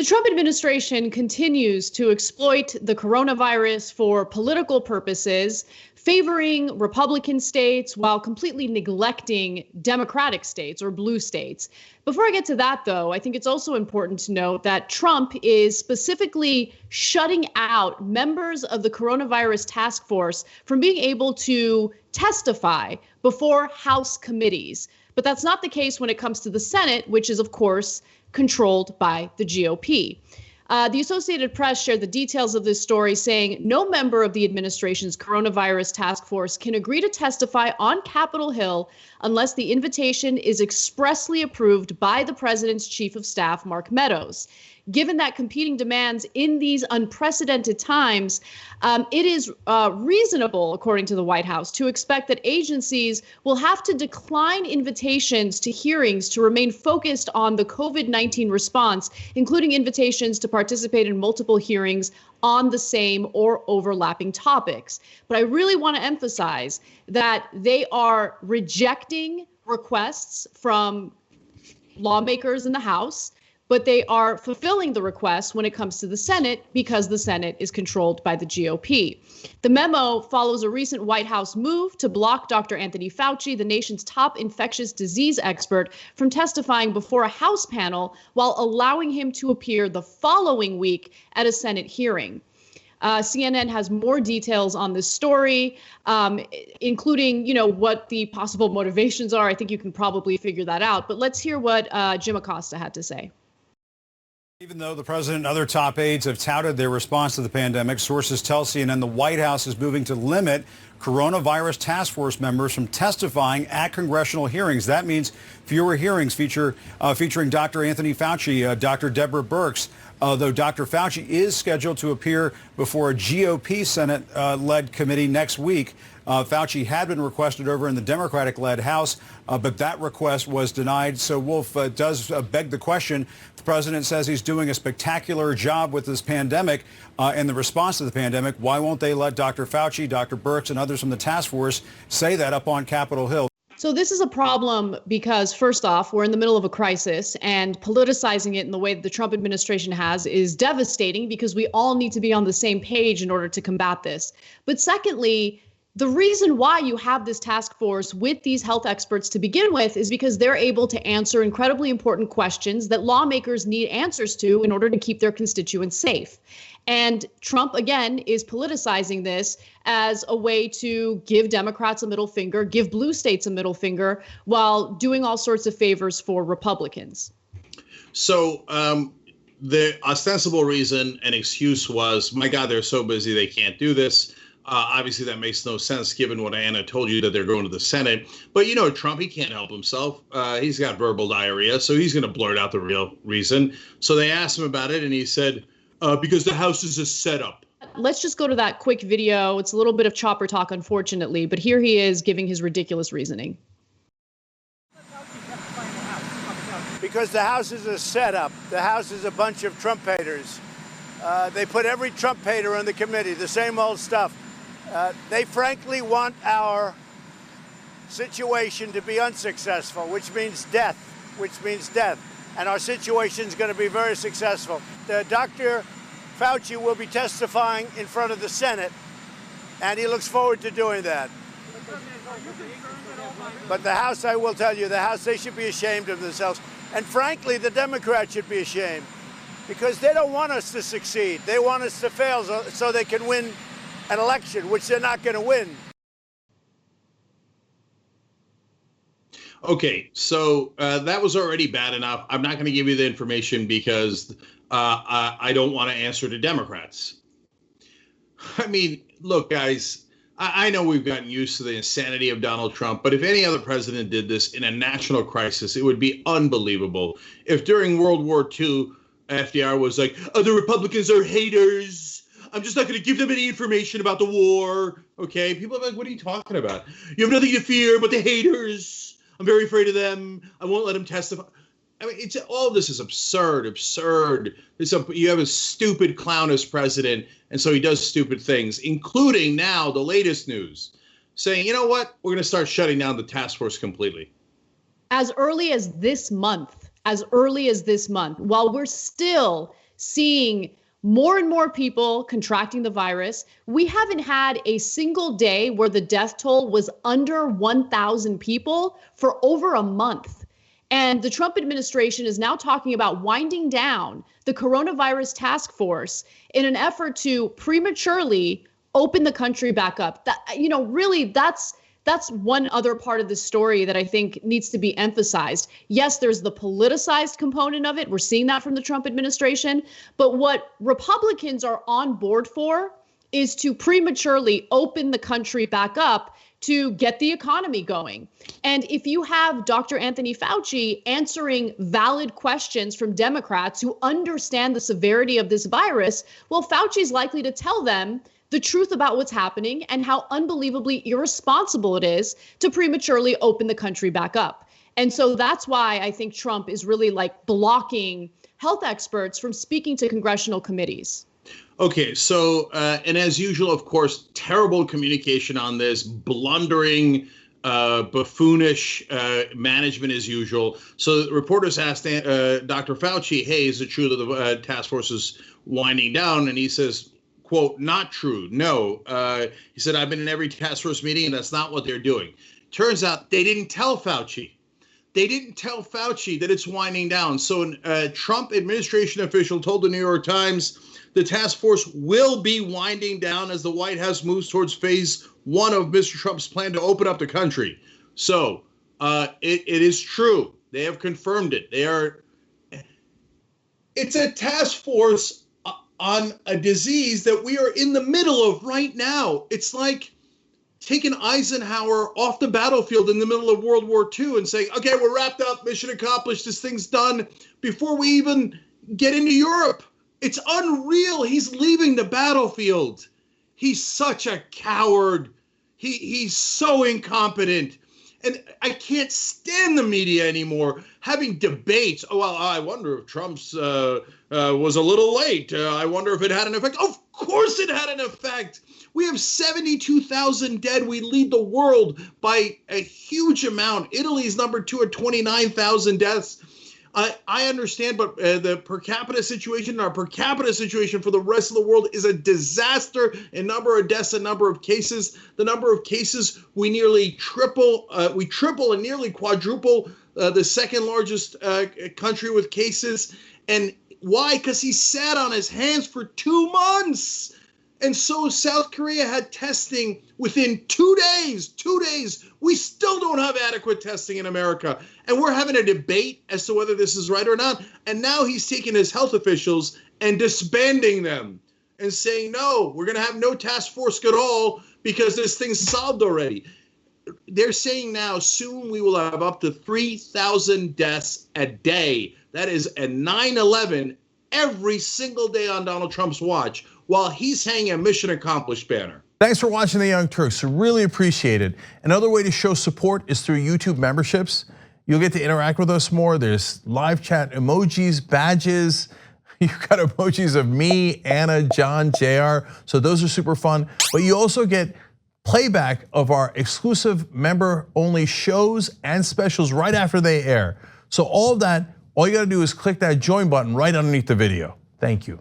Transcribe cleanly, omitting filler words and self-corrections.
The Trump administration continues to exploit the coronavirus for political purposes, favoring Republican states while completely neglecting Democratic states or blue states. Before I get to that, though, I think it's also important to note that Trump is specifically shutting out members of the coronavirus task force from being able to testify before House committees. But that's not the case when it comes to the Senate, which is, of course, controlled by the GOP. The Associated Press shared the details of this story, saying no member of the administration's coronavirus task force can agree to testify on Capitol Hill unless the invitation is expressly approved by the president's chief of staff, Mark Meadows. Given that competing demands in these unprecedented times, it is reasonable, according to the White House, to expect that agencies will have to decline invitations to hearings to remain focused on the COVID-19 response, including invitations to participate in multiple hearings on the same or overlapping topics. But I really want to emphasize that they are rejecting requests from lawmakers in the House, but they are fulfilling the request when it comes to the Senate because the Senate is controlled by the GOP. The memo follows a recent White House move to block Dr. Anthony Fauci, the nation's top infectious disease expert, from testifying before a House panel while allowing him to appear the following week at a Senate hearing. CNN has more details on this story, including, what the possible motivations are. I think you can probably figure that out. But let's hear what Jim Acosta had to say. Even though the president and other top aides have touted their response to the pandemic, sources tell CNN the White House is moving to limit coronavirus task force members from testifying at congressional hearings. That means fewer hearings featuring Dr. Anthony Fauci, Dr. Deborah Birx, though Dr. Fauci is scheduled to appear before a GOP Senate-led committee next week. Fauci had been requested over in the Democratic-led House, but that request was denied. So, Wolf, does beg the question. The president says he's doing a spectacular job with this pandemic and the response to the pandemic. Why won't they let Dr. Fauci, Dr. Birx, and others from the task force say that up on Capitol Hill? So this is a problem because, first off, we're in the middle of a crisis, and politicizing it in the way that the Trump administration has is devastating because we all need to be on the same page in order to combat this. But secondly, the reason why you have this task force with these health experts to begin with is because they're able to answer incredibly important questions that lawmakers need answers to in order to keep their constituents safe. And Trump, again, is politicizing this as a way to give Democrats a middle finger, give blue states a middle finger, while doing all sorts of favors for Republicans. So the ostensible reason and excuse was, my God, they're so busy they can't do this. Obviously, that makes no sense given what Anna told you, that they're going to the Senate. But, Trump, he can't help himself. He's got verbal diarrhea, so he's going to blurt out the real reason. So they asked him about it, and he said, because the House is a setup. Let's just go to that quick video. It's a little bit of chopper talk, unfortunately, but here he is giving his ridiculous reasoning. Because the House is a setup. The House is a bunch of Trump haters. They put every Trump hater on the committee, the same old stuff. They frankly want our situation to be unsuccessful, which means death, And our situation is going to be very successful. Dr. Fauci will be testifying in front of the Senate, and he looks forward to doing that. But the House, I will tell you, the House, they should be ashamed of themselves. And frankly, the Democrats should be ashamed because they don't want us to succeed. They want us to fail so they can win an election, which they're not going to win. Okay, so that was already bad enough. I'm not going to give you the information because I don't want to answer to Democrats. I mean, look, guys, I know we've gotten used to the insanity of Donald Trump, but if any other president did this in a national crisis, it would be unbelievable. If during World War II, FDR was like, oh, the Republicans are haters. I'm just not going to give them any information about the war. Okay, people are like, what are you talking about? You have nothing to fear but the haters. I'm very afraid of them. I won't let them testify. I mean, all this is absurd. You have a stupid clown as president, and so he does stupid things, including now the latest news saying, you know what, we're going to start shutting down the task force completely. As early as this month, while we're still seeing more and more people contracting the virus. We haven't had a single day where the death toll was under 1,000 people for over a month. And the Trump administration is now talking about winding down the coronavirus task force in an effort to prematurely open the country back up. That, really, that's one other part of the story that I think needs to be emphasized. Yes, there's the politicized component of it. We're seeing that from the Trump administration. But what Republicans are on board for is to prematurely open the country back up to get the economy going. And if you have Dr. Anthony Fauci answering valid questions from Democrats who understand the severity of this virus, well, Fauci's likely to tell them the truth about what's happening and how unbelievably irresponsible it is to prematurely open the country back up. And so that's why I think Trump is really blocking health experts from speaking to congressional committees. Okay, so, and as usual, of course, terrible communication on this, blundering, buffoonish management as usual. So reporters asked Dr. Fauci, hey, is it true that the task force is winding down? And he says, quote, not true. No. He said, I've been in every task force meeting and that's not what they're doing. Turns out they didn't tell Fauci. They didn't tell Fauci that it's winding down. So a Trump administration official told the New York Times the task force will be winding down as the White House moves towards phase one of Mr. Trump's plan to open up the country. So it is true. They have confirmed it. It's a task force on a disease that we are in the middle of right now. It's like taking Eisenhower off the battlefield in the middle of World War II and saying, okay, we're wrapped up, mission accomplished, this thing's done, before we even get into Europe. It's unreal. He's leaving the battlefield. He's such a coward. He's so incompetent. And I can't stand the media anymore having debates. Oh, well, I wonder if Trump's was a little late. I wonder if it had an effect. Of course it had an effect. We have 72,000 dead. We lead the world by a huge amount. Italy's number 2 at 29,000 deaths. I understand, but the per capita situation, our per capita situation for the rest of the world is a disaster in number of deaths and number of cases. The number of cases, we triple and nearly quadruple the second largest country with cases. And why? Because he sat on his hands for 2 months. And so South Korea had testing within 2 days. 2 days. We still don't have adequate testing in America. And we're having a debate as to whether this is right or not. And now he's taking his health officials and disbanding them and saying, no, we're going to have no task force at all because this thing's solved already. They're saying now soon we will have up to 3,000 deaths a day. That is a 9/11 every single day on Donald Trump's watch, while he's hanging a mission accomplished banner. Thanks for watching the Young Turks. Really appreciate it. Another way to show support is through YouTube memberships. You'll get to interact with us more. There's live chat emojis, badges. You've got emojis of me, Anna, John, JR. So those are super fun. But you also get playback of our exclusive member-only shows and specials right after they air. So all of that, all you gotta do is click that join button right underneath the video. Thank you.